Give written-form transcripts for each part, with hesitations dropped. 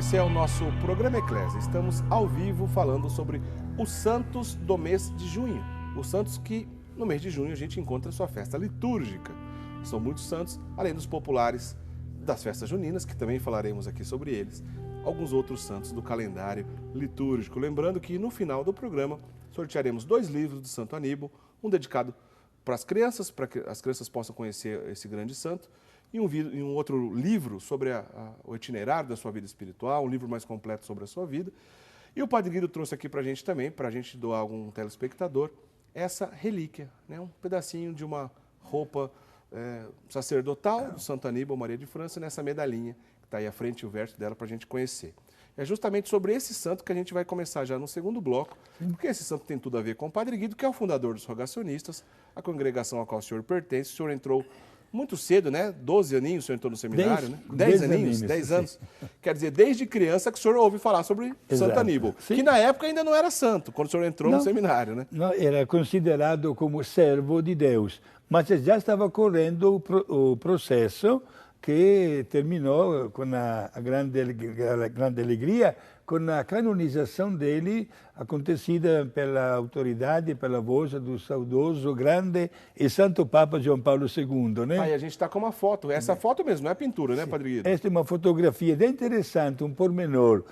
Esse é o nosso programa Eclésia. Estamos ao vivo falando sobre os santos do mês de junho. Os santos que no mês de junho a gente encontra sua festa litúrgica. São muitos santos, além dos populares das festas juninas, que também falaremos aqui sobre eles. Alguns outros santos do calendário litúrgico. Lembrando que no final do programa sortearemos 2 livros do Santo Aníbal, um dedicado para que as crianças possam conhecer esse grande santo, e um outro livro sobre o itinerário da sua vida espiritual, um livro mais completo sobre a sua vida. E o Padre Guido trouxe aqui para a gente também, para a gente doar a algum telespectador, essa relíquia, né? Um pedacinho de uma roupa sacerdotal do Santo Aníbal Maria de França, nessa medalhinha que está aí à frente e o verso dela para a gente conhecer. É justamente sobre esse santo que a gente vai começar já no segundo bloco, porque esse santo tem tudo a ver com o Padre Guido, que é o fundador dos rogacionistas, a congregação a qual o senhor pertence. O senhor entrou muito cedo, né? 12 aninhos o senhor entrou no seminário, né? 10 aninhos, 10 anos. Quer dizer, desde criança que o senhor ouve falar sobre Santo Aníbal, que na época ainda não era santo, quando o senhor entrou no seminário, né? Não, era considerado como servo de Deus, mas já estava correndo o processo que terminou com a grande alegria, com a canonização dele, acontecida pela autoridade, pela voz do saudoso, grande e santo Papa João Paulo II, né? Aí a gente está com uma foto, essa foto mesmo, não é pintura, né, Padre Guido? Esta é uma fotografia bem interessante, um pormenor.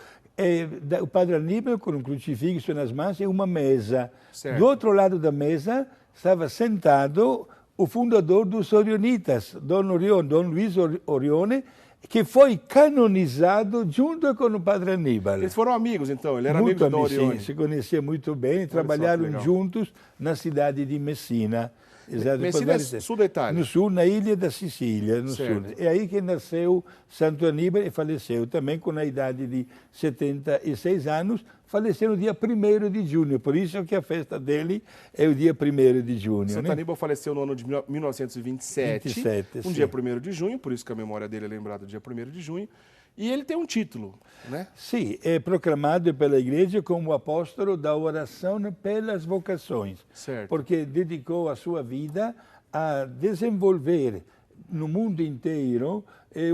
O Padre Aníbal com um crucifixo nas mãos e uma mesa. Certo. Do outro lado da mesa estava sentado o fundador dos Orionitas, Dom Luís Orione, que foi canonizado junto com o Padre Aníbal. Eles foram amigos, então? Ele era Muito amigo do Orione? Sim, se conhecia muito bem, trabalharam juntos na cidade de Messina. Messina é sul da Itália? No sul, na ilha da Sicília, no sul. É aí que nasceu Santo Aníbal e faleceu também com a idade de 76 anos, faleceu no dia 1º de junho, por isso que a festa dele é o dia 1º de junho. Santo Aníbal faleceu no ano de 1927, dia 1º de junho, por isso que a memória dele é lembrada do dia 1º de junho. E ele tem um título, né? Sim, é proclamado pela Igreja como apóstolo da oração pelas vocações. Certo. Porque dedicou a sua vida a desenvolver no mundo inteiro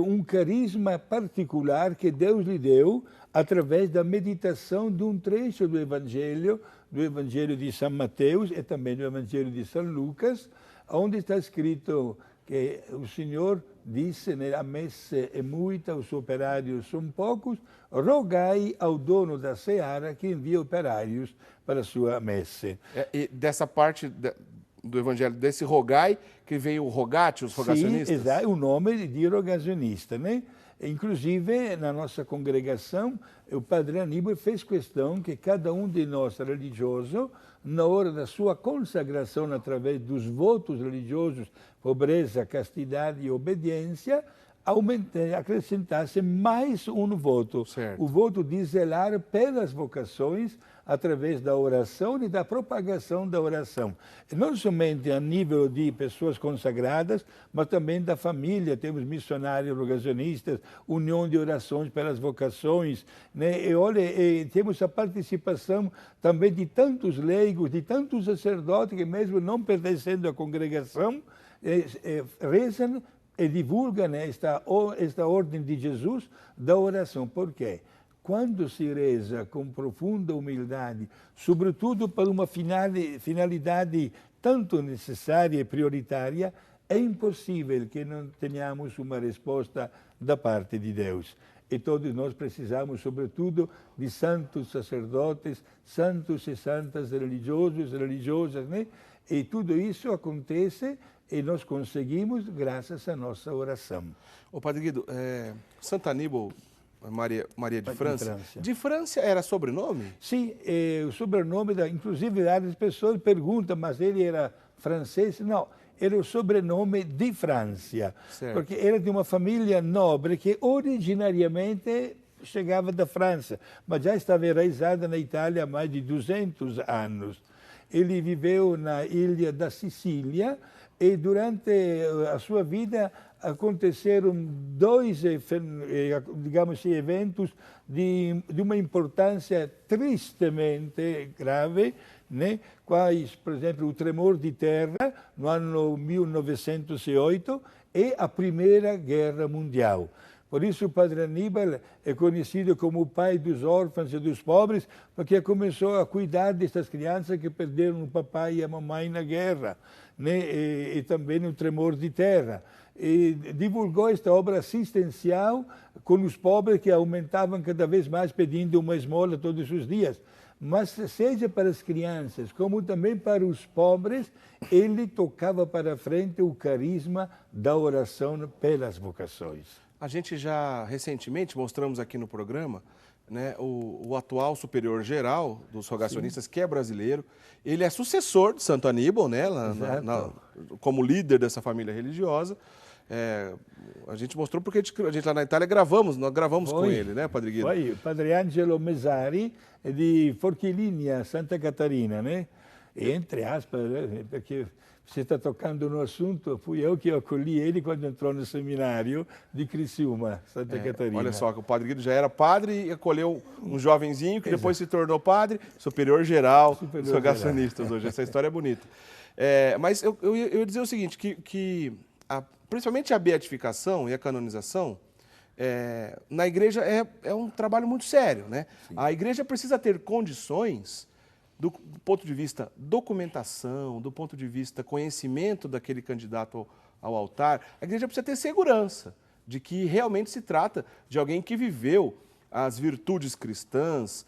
um carisma particular que Deus lhe deu através da meditação de um trecho do Evangelho de São Mateus e também do Evangelho de São Lucas, onde está escrito que o Senhor disse, a messe é muita, os operários são poucos, rogai ao dono da seara que envie operários para a sua messe. E dessa parte do Evangelho, desse rogai, que veio o rogate, os rogacionistas? Sim, exato, o nome de rogacionista, né? Inclusive, na nossa congregação, o Padre Aníbal fez questão que cada um de nós religioso, na hora da sua consagração através dos votos religiosos, pobreza, castidade e obediência, acrescentasse mais um voto. Certo. O voto de zelar pelas vocações através da oração e da propagação da oração. Não somente a nível de pessoas consagradas, mas também da família. Temos missionários rogacionistas, união de orações pelas vocações, né? E olha, temos a participação também de tantos leigos, de tantos sacerdotes que mesmo não pertencendo à congregação, rezam e divulgam esta ordem de Jesus da oração. Por quê? Quando se reza com profunda humildade, sobretudo para uma finalidade tanto necessária e prioritária, é impossível que não tenhamos uma resposta da parte de Deus. E todos nós precisamos, sobretudo, de santos sacerdotes, santos e santas religiosos, religiosas, né? E tudo isso acontece e nós conseguimos graças à nossa oração. Ô Padre Guido, Santo Aníbal Maria de França. De França era sobrenome? Sim, o sobrenome, inclusive várias pessoas perguntam, mas ele era francês? Não, era o sobrenome de França, certo. Porque era de uma família nobre que originariamente chegava da França, mas já estava enraizada na Itália há mais de 200 anos. Ele viveu na ilha da Sicília e durante a sua vida aconteceram 2, digamos, eventos de uma importância tristemente grave, né? Quais, por exemplo, o tremor de terra no ano 1908 e a Primeira Guerra Mundial. Por isso o padre Aníbal é conhecido como o pai dos órfãos e dos pobres, porque começou a cuidar dessas crianças que perderam o papai e a mamãe na guerra, né? E também no tremor de terra. E divulgou esta obra assistencial com os pobres que aumentavam cada vez mais pedindo uma esmola todos os dias. Mas seja para as crianças como também para os pobres, ele tocava para frente o carisma da oração pelas vocações. A gente já recentemente mostramos aqui no programa, né, o atual superior-geral dos rogacionistas, sim, que é brasileiro. Ele é sucessor de Santo Aníbal, né, como líder dessa família religiosa. A gente mostrou porque a gente lá na Itália nós gravamos com ele, né, Padre Guido? Foi o Padre Angelo Mesari, de Forchilinia, Santa Catarina, né? E, entre aspas, porque você está tocando no assunto, fui eu que acolhi ele quando entrou no seminário de Criciúma, Santa Catarina. Olha só, que o Padre Guido já era padre e acolheu um jovenzinho que depois se tornou padre, superior-geral dos rogacionistas hoje. Essa história é bonita. Mas eu ia dizer o seguinte, principalmente a beatificação e a canonização, na igreja é um trabalho muito sério, né? Sim. A igreja precisa ter condições do ponto de vista documentação, do ponto de vista conhecimento daquele candidato ao altar. A igreja precisa ter segurança de que realmente se trata de alguém que viveu as virtudes cristãs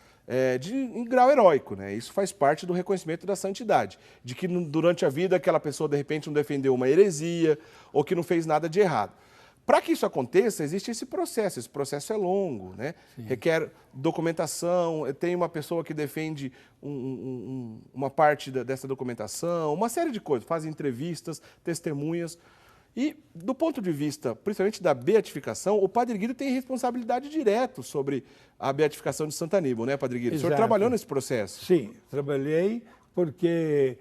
em grau heróico, né? Isso faz parte do reconhecimento da santidade, de que durante a vida aquela pessoa de repente não defendeu uma heresia ou que não fez nada de errado. Para que isso aconteça, existe esse processo é longo, né? Requer documentação, tem uma pessoa que defende uma parte dessa documentação, uma série de coisas, faz entrevistas, testemunhas. E do ponto de vista, principalmente da beatificação, o Padre Guido tem responsabilidade direta sobre a beatificação de Santo Aníbal, né, Padre Guido? Exato. O senhor trabalhou nesse processo? Sim, trabalhei porque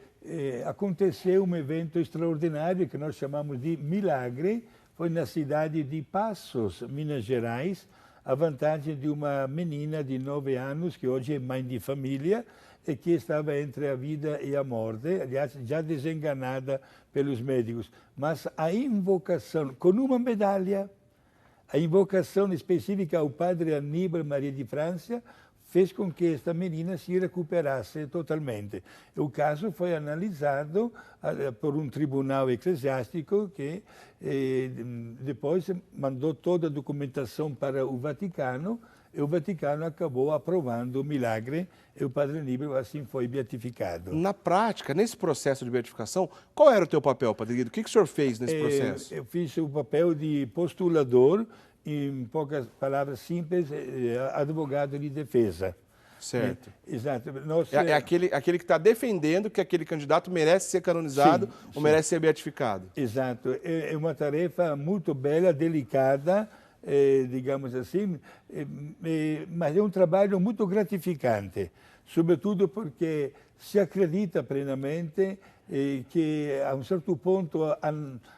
aconteceu um evento extraordinário que nós chamamos de milagre. Foi na cidade de Passos, Minas Gerais, a vantagem de uma menina de 9 anos, que hoje é mãe de família, e que estava entre a vida e a morte, aliás, já desenganada pelos médicos. Mas a invocação, com uma medalha, a invocação específica ao Padre Aníbal Maria de França, fez com que esta menina se recuperasse totalmente. O caso foi analisado por um tribunal eclesiástico que depois mandou toda a documentação para o Vaticano, e o Vaticano acabou aprovando o milagre e o Padre Aníbal assim foi beatificado. Na prática, nesse processo de beatificação, qual era o teu papel, Padre Guido? O que o senhor fez nesse processo? Eu fiz o papel de postulador, em poucas palavras simples, advogado de defesa. Certo. Exato. É aquele que está defendendo que aquele candidato merece ser canonizado ou merece ser beatificado. Exato. É uma tarefa muito bela, delicada, digamos assim, mas é um trabalho muito gratificante, sobretudo porque se acredita plenamente que, a um certo ponto,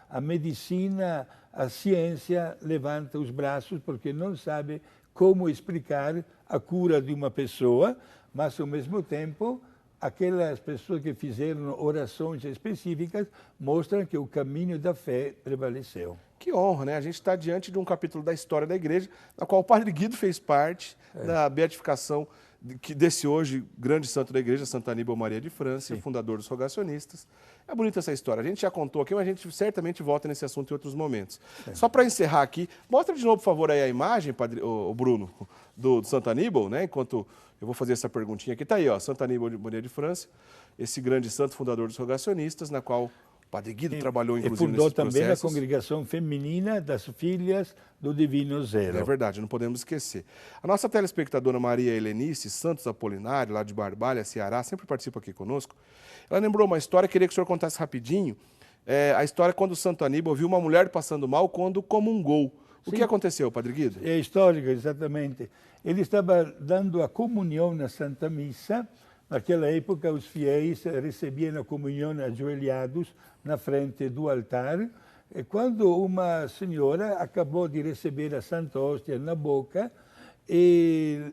a medicina, a ciência levanta os braços porque não sabe como explicar a cura de uma pessoa, mas, ao mesmo tempo, aquelas pessoas que fizeram orações específicas mostram que o caminho da fé prevaleceu. Que honra, né? A gente está diante de um capítulo da história da igreja, na qual o Padre Guido fez parte da beatificação desse hoje grande santo da igreja, Santo Aníbal Maria de França, fundador dos rogacionistas. É bonita essa história. A gente já contou aqui, mas a gente certamente volta nesse assunto em outros momentos. Só para encerrar aqui, mostra de novo, por favor, aí a imagem, Padre, o Bruno, do Santo Aníbal, né? Enquanto eu vou fazer essa perguntinha aqui. Está aí, ó, Santo Aníbal Maria de França, esse grande santo fundador dos rogacionistas, na qual o Padre Guido trabalhou, inclusive, nesses processos. Fundou também a congregação feminina das Filhas do Divino Zero. É verdade, não podemos esquecer. A nossa telespectadora Maria Helenice Santos Apolinário, lá de Barbalha, Ceará, sempre participa aqui conosco. Ela lembrou uma história, queria que o senhor contasse rapidinho, a história quando o Santo Aníbal viu uma mulher passando mal quando comungou. O que aconteceu, Padre Guido? É histórico, exatamente. Ele estava dando a comunhão na Santa Missa. Naquela época, os fiéis recebiam a comunhão ajoelhados na frente do altar. E quando uma senhora acabou de receber a Santa Hóstia na boca, e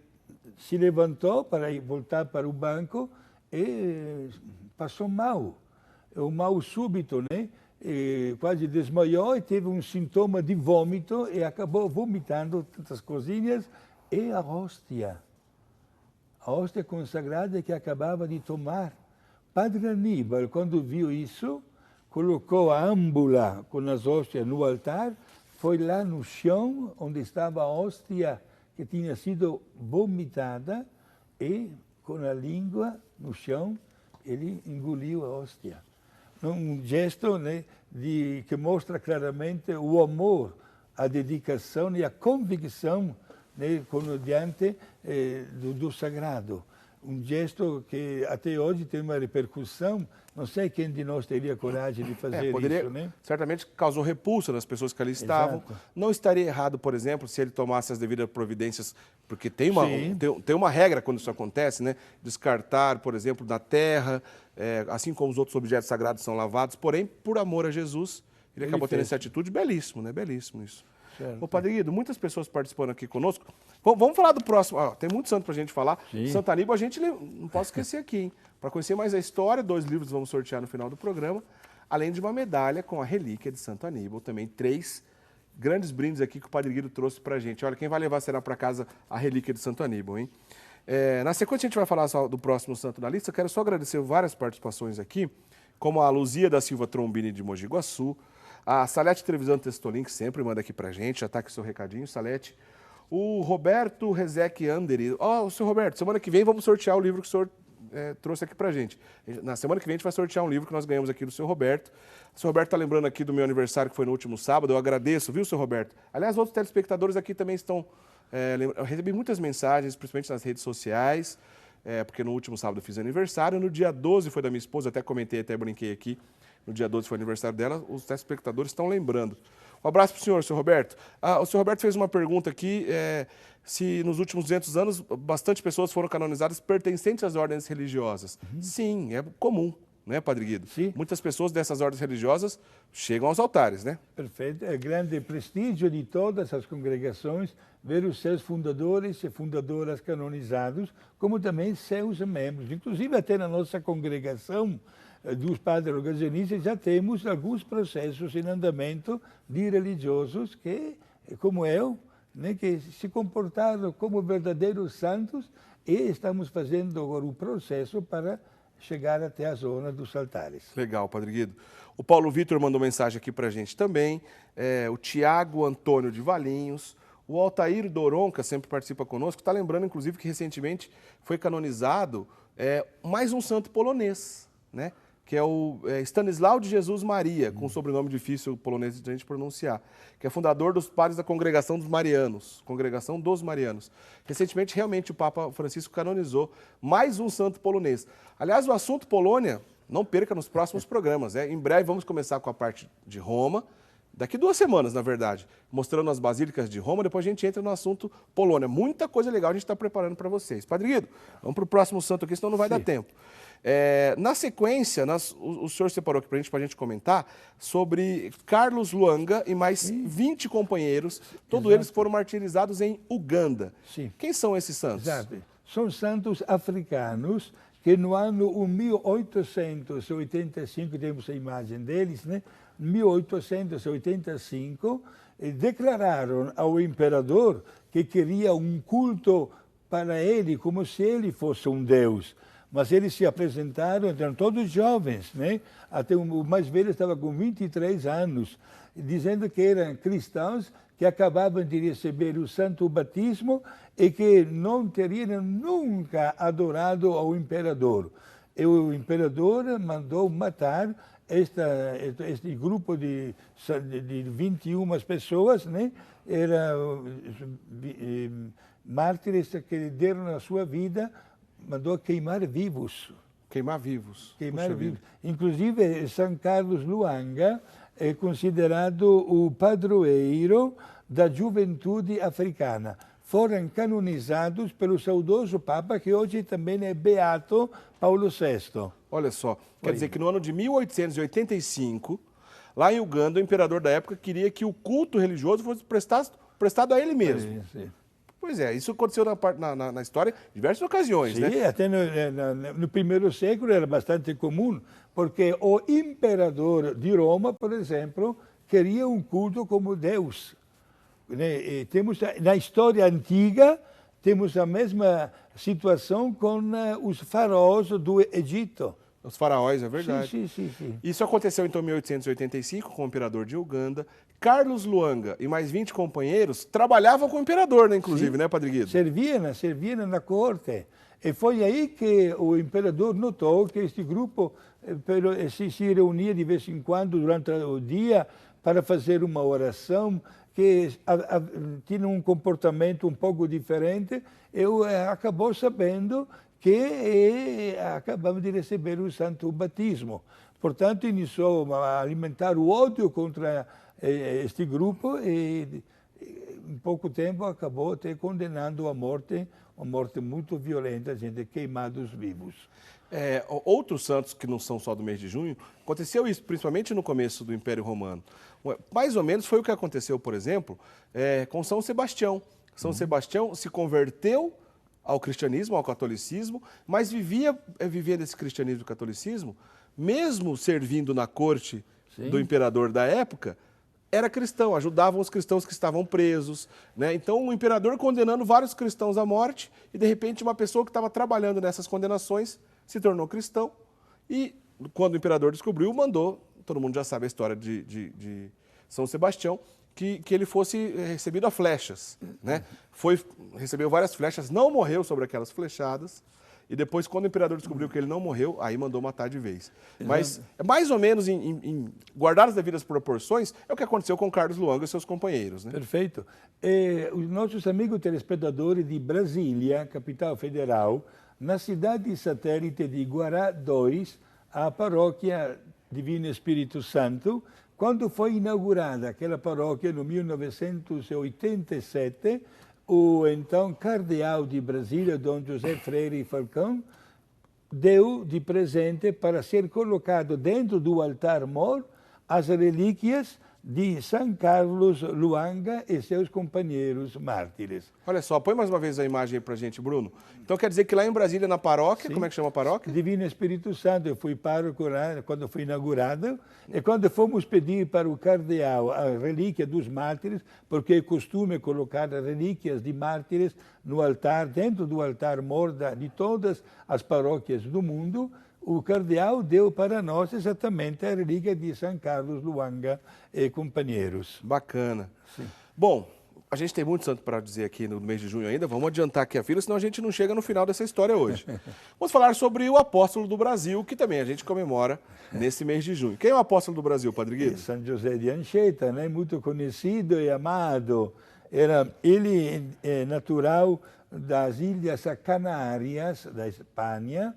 se levantou para voltar para o banco e passou mal. Um mal súbito, né? quase desmaiou e teve um sintoma de vômito e acabou vomitando tantas coisinhas. E a hóstia consagrada que acabava de tomar. Padre Aníbal, quando viu isso, colocou a âmbula com as hóstias no altar, foi lá no chão onde estava a hóstia que tinha sido vomitada e com a língua no chão ele engoliu a hóstia. Um gesto, né, que mostra claramente o amor, a dedicação e a convicção, né, diante do sagrado. Um gesto que até hoje tem uma repercussão. Não sei quem de nós teria coragem de fazer isso, né? Certamente causou repulsa nas pessoas que ali estavam. Exato. Não estaria errado, por exemplo, se ele tomasse as devidas providências, porque tem uma regra quando isso acontece, né? Descartar, por exemplo, da terra, assim como os outros objetos sagrados são lavados, porém, por amor a Jesus, ele acabou tendo essa atitude. Belíssimo, né? Belíssimo isso. Certo. Ô, Padre Guido, muitas pessoas participando aqui conosco. Vamos falar do próximo. Tem muito santo para a gente falar. Sim. Santo Aníbal, a gente não pode esquecer aqui, hein? Para conhecer mais a história, 2 livros vamos sortear no final do programa, além de uma medalha com a relíquia de Santo Aníbal. Também 3 grandes brindes aqui que o Padre Guido trouxe para a gente. Olha, quem vai levar será para casa a relíquia de Santo Aníbal, hein? Na sequência, a gente vai falar só do próximo santo na lista. Eu quero só agradecer várias participações aqui, como a Luzia da Silva Trombini de Mogi Guaçu, a Salete Trevisan Testolin, que sempre manda aqui pra gente, já tá aqui o seu recadinho, Salete. O Roberto Rezec Anderi. O senhor Roberto, semana que vem vamos sortear o livro que o senhor trouxe aqui pra gente. Na semana que vem a gente vai sortear um livro que nós ganhamos aqui do senhor Roberto. O senhor Roberto tá lembrando aqui do meu aniversário, que foi no último sábado. Eu agradeço, viu, senhor Roberto? Aliás, outros telespectadores aqui também estão... eu recebi muitas mensagens, principalmente nas redes sociais, porque no último sábado eu fiz aniversário. No dia 12 foi da minha esposa, até comentei, até brinquei aqui. No dia 12 foi o aniversário dela, os telespectadores estão lembrando. Um abraço para o senhor Roberto. O senhor Roberto fez uma pergunta aqui, se nos últimos 200 anos bastante pessoas foram canonizadas pertencentes às ordens religiosas. Sim, é comum, né, Padre Guido? Sim. Muitas pessoas dessas ordens religiosas chegam aos altares, né? Perfeito. É grande prestígio de todas as congregações ver os seus fundadores e fundadoras canonizados, como também seus membros. Inclusive até na nossa congregação dos padres organizacionistas já temos alguns processos em andamento de religiosos que, como eu, né, que se comportaram como verdadeiros santos e estamos fazendo agora um processo para chegar até a zona dos altares. Legal, Padre Guido. O Paulo Vitor mandou mensagem aqui para a gente também, o Tiago Antônio de Valinhos, o Altair Doronca sempre participa conosco, está lembrando, inclusive, que recentemente foi canonizado mais um santo polonês, né? Que é o Stanislau de Jesus Maria, com um sobrenome difícil polonês de a gente pronunciar, que é fundador dos padres da Congregação dos Marianos, Congregação dos Marianos. Recentemente, realmente, o Papa Francisco canonizou mais um santo polonês. Aliás, o assunto Polônia, não perca nos próximos programas. Em breve vamos começar com a parte de Roma, daqui 2 semanas, na verdade, mostrando as basílicas de Roma, depois a gente entra no assunto Polônia. Muita coisa legal a gente está preparando para vocês. Padre Guido, vamos para o próximo santo aqui, senão não vai dar tempo. Na sequência, o senhor separou aqui para a gente comentar sobre Carlos Luanga e mais 20 companheiros, todos eles foram martirizados em Uganda. Sim. Quem são esses santos? Exato. São santos africanos que no ano 1885, temos a imagem deles, né? 1885, declararam ao imperador que queria um culto para ele, como se ele fosse um deus. Mas eles se apresentaram, eram todos jovens, né? Até o mais velho estava com 23 anos, dizendo que eram cristãos que acabavam de receber o santo batismo e que não teriam nunca adorado ao imperador. E o imperador mandou matar este grupo de 21 pessoas, né? Eram mártires que deram a sua vida, mandou queimar vivos. Queimar vivos. Queimar vivos. Inclusive, São Carlos Luanga é considerado o padroeiro da juventude africana. Foram canonizados pelo saudoso Papa, que hoje também é beato, Paulo VI. Olha só, quer dizer que no ano de 1885, lá em Uganda, o imperador da época queria que o culto religioso fosse prestado a ele mesmo. Sim. Pois é, isso aconteceu na história em diversas ocasiões, né? Sim, até no primeiro século era bastante comum, porque o imperador de Roma, por exemplo, queria um culto como Deus. Né? E temos, na história antiga, temos a mesma situação com os faraós do Egito. Os faraós, é verdade. Sim. Isso aconteceu então em 1885 com o imperador de Uganda. Carlos Luanga e mais 20 companheiros trabalhavam com o imperador, né, inclusive, Sim. né, Padre Guido? Serviam na corte. E foi aí que o imperador notou que este grupo se reunia de vez em quando durante o dia para fazer uma oração que tinha um comportamento um pouco diferente. Eu acabou sabendo que acabamos de receber o santo batismo. Portanto, iniciou a alimentar o ódio contra este grupo e em pouco tempo acabou até condenando à morte, uma morte muito violenta, gente queimados vivos. Outros santos que não são só do mês de junho, aconteceu isso principalmente no começo do Império Romano. Mais ou menos foi o que aconteceu, por exemplo, com São Sebastião. São Sebastião se converteu ao cristianismo, ao catolicismo, mas vivia desse cristianismo e catolicismo, mesmo servindo na corte do imperador da época, era cristão, ajudavam os cristãos que estavam presos, né? Então o imperador condenando vários cristãos à morte e de repente uma pessoa que estava trabalhando nessas condenações se tornou cristão e quando o imperador descobriu, mandou, todo mundo já sabe a história de São Sebastião, que ele fosse recebido a flechas, né? Recebeu várias flechas, não morreu sobre aquelas flechadas, e depois, quando o imperador descobriu que ele não morreu, aí mandou matar de vez. Mas, mais ou menos, em guardar as devidas proporções, é o que aconteceu com Carlos Luanga e seus companheiros, né? Perfeito. Os nossos amigos telespectadores de Brasília, capital federal, na cidade satélite de Guará 2, a paróquia Divino Espírito Santo, quando foi inaugurada aquela paróquia no 1987, o então cardeal de Brasília, Dom José Freire Falcão, deu de presente para ser colocado dentro do altar-mor as relíquias de São Carlos Luanga e seus companheiros mártires. Olha só, põe mais uma vez a imagem aí pra gente, Bruno. Então quer dizer que lá em Brasília, na paróquia, como é que chama a paróquia? Divino Espírito Santo, eu fui pároco lá quando foi inaugurado, e quando fomos pedir para o cardeal a relíquia dos mártires, porque é costume colocar as relíquias de mártires no altar, dentro do altar-mor de todas as paróquias do mundo, o cardeal deu para nós exatamente a relíquia de São Carlos Luanga e companheiros. Bacana. Sim. Bom, a gente tem muito santo para dizer aqui no mês de junho ainda, vamos adiantar aqui a fila, senão a gente não chega no final dessa história hoje. Vamos falar sobre o apóstolo do Brasil, que também a gente comemora nesse mês de junho. Quem é o apóstolo do Brasil, Padre Guido? São José de Anchieta, né? Muito conhecido e amado. Ele é natural das Ilhas Canárias, da Espanha,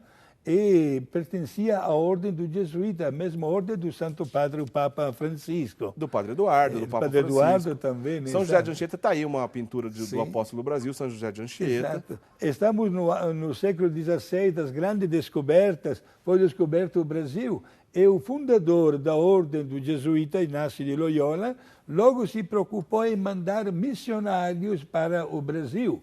e pertencia à ordem do jesuíta, a mesma ordem do Santo Padre, o Papa Francisco. Do Padre Eduardo, do Papa Padre Francisco. Eduardo também. São José de Anchieta está aí uma pintura do apóstolo do Brasil, São José de Anchieta. Exato. Estamos no século XVI, das grandes descobertas, foi descoberto o Brasil. E o fundador da ordem do jesuíta, Inácio de Loyola, logo se preocupou em mandar missionários para o Brasil.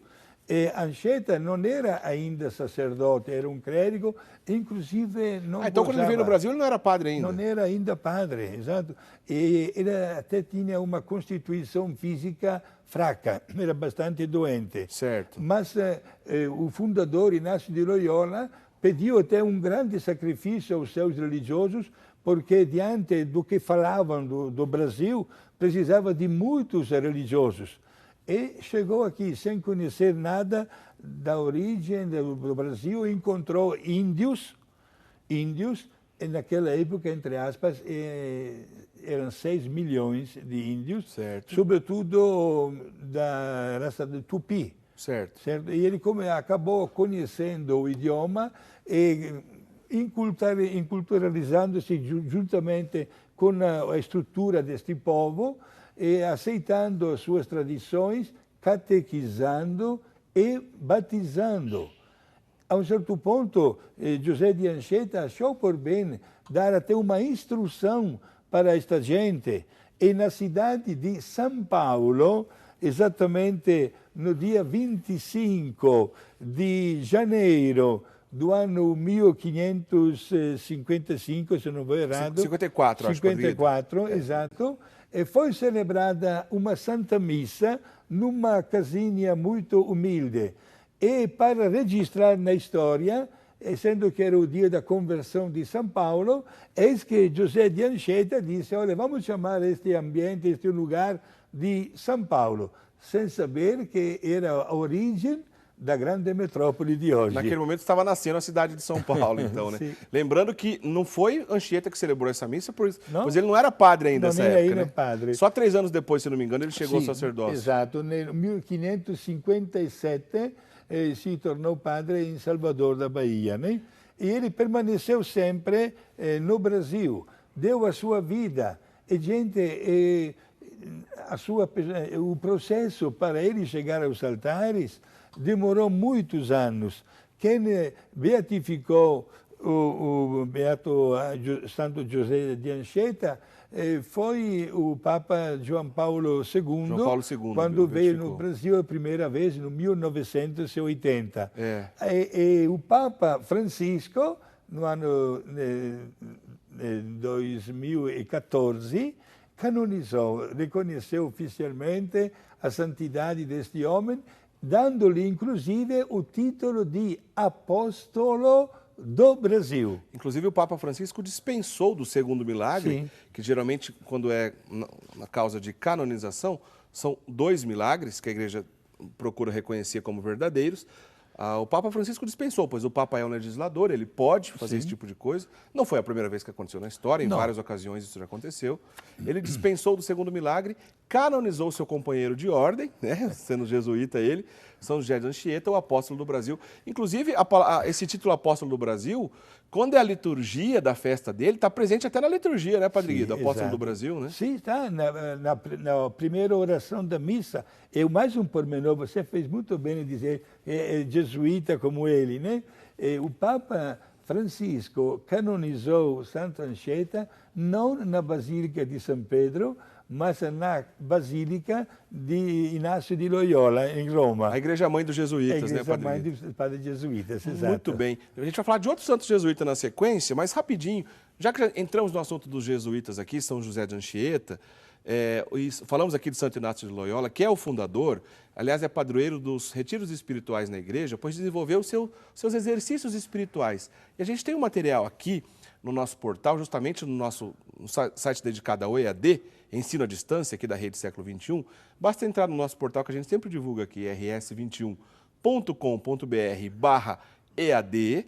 E Anchieta não era ainda sacerdote, era um clérigo, inclusive não então quando ele veio no Brasil ele não era padre ainda? Não era ainda padre, exato. E ele até tinha uma constituição física fraca, era bastante doente. Certo. Mas o fundador, Inácio de Loyola, pediu até um grande sacrifício aos seus religiosos, porque diante do que falavam do Brasil, precisava de muitos religiosos. E chegou aqui sem conhecer nada da origem do Brasil, encontrou índios, e naquela época, entre aspas, eram 6 milhões de índios, certo, sobretudo da raça do Tupi. Certo. Certo? E ele acabou conhecendo o idioma e inculturalizando-se juntamente com a estrutura deste povo, e aceitando as suas tradições, catequizando e batizando. A um certo ponto, José de Anchieta achou por bem dar até uma instrução para esta gente. E na cidade de São Paulo, exatamente no dia 25 de janeiro do ano 1555, se não vou errado. 54, acho. 54, exato. E foi celebrada uma Santa Missa numa casinha muito humilde. E para registrar na história, essendo que era o dia da conversão de São Paulo, eis que José de Anchieta disse: olha, vamos chamar este ambiente, este lugar de São Paulo, sem saber que era a origem da grande metrópole de hoje. Naquele momento estava nascendo a cidade de São Paulo, então, né? Lembrando que não foi Anchieta que celebrou essa missa, pois ele não era padre ainda nessa época, né? Padre. Só 3 anos depois, se não me engano, ele chegou ao sacerdócio. Exato, em 1557 se tornou padre em Salvador da Bahia, né? E ele permaneceu sempre no Brasil, deu a sua vida, e gente, o processo para ele chegar aos altares demorou muitos anos. Quem beatificou o beato Santo José de Anchieta foi o Papa João Paulo II, quando veio no Brasil a primeira vez, em 1980. E o Papa Francisco, no ano 2014, canonizou, reconheceu oficialmente a santidade deste homem, dando-lhe inclusive o título de apóstolo do Brasil. Inclusive o Papa Francisco dispensou do segundo milagre, que geralmente quando é na causa de canonização, são 2 milagres que a igreja procura reconhecer como verdadeiros. O Papa Francisco dispensou, pois o Papa é um legislador, ele pode fazer esse tipo de coisa. Não foi a primeira vez que aconteceu na história, em várias ocasiões isso já aconteceu. Ele dispensou do segundo milagre, canonizou seu companheiro de ordem, né, sendo jesuíta ele, São José de Anchieta, o apóstolo do Brasil. Inclusive, esse título apóstolo do Brasil, quando é a liturgia da festa dele, está presente até na liturgia, né, Padre Guido, apóstolo do Brasil, né? Sim, está na primeira oração da missa. E mais um pormenor, você fez muito bem em dizer, é jesuíta como ele, né? O Papa Francisco canonizou Santo Anchieta não na Basílica de São Pedro, mas na Basílica de Inácio de Loyola, em Roma. A igreja-mãe dos jesuítas, né, Padre? A igreja-mãe dos padres jesuítas, exato. Muito bem. A gente vai falar de outros santos jesuítas na sequência, mas rapidinho, já que entramos no assunto dos jesuítas aqui, São José de Anchieta, falamos aqui de Santo Inácio de Loyola, que é o fundador, aliás, é padroeiro dos retiros espirituais na igreja, pois desenvolveu seus exercícios espirituais. E a gente tem um material aqui no nosso portal, justamente no site dedicado ao EAD, Ensino à Distância, aqui da Rede Século XXI. Basta entrar no nosso portal, que a gente sempre divulga aqui, rs21.com.br/EAD, e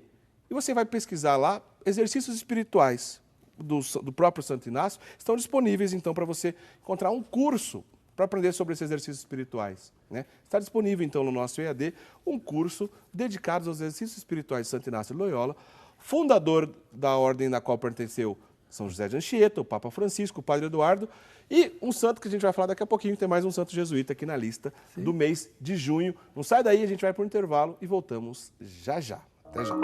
você vai pesquisar lá exercícios espirituais do próprio Santo Inácio. Estão disponíveis, então, para você encontrar um curso para aprender sobre esses exercícios espirituais, né? Está disponível, então, no nosso EAD, um curso dedicado aos exercícios espirituais de Santo Inácio de Loyola, fundador da ordem na qual pertenceu São José de Anchieta, o Papa Francisco, o Padre Eduardo, e um santo que a gente vai falar daqui a pouquinho, tem mais um santo jesuíta aqui na lista do mês de junho. Não sai daí, a gente vai para o intervalo e voltamos já já. Até já.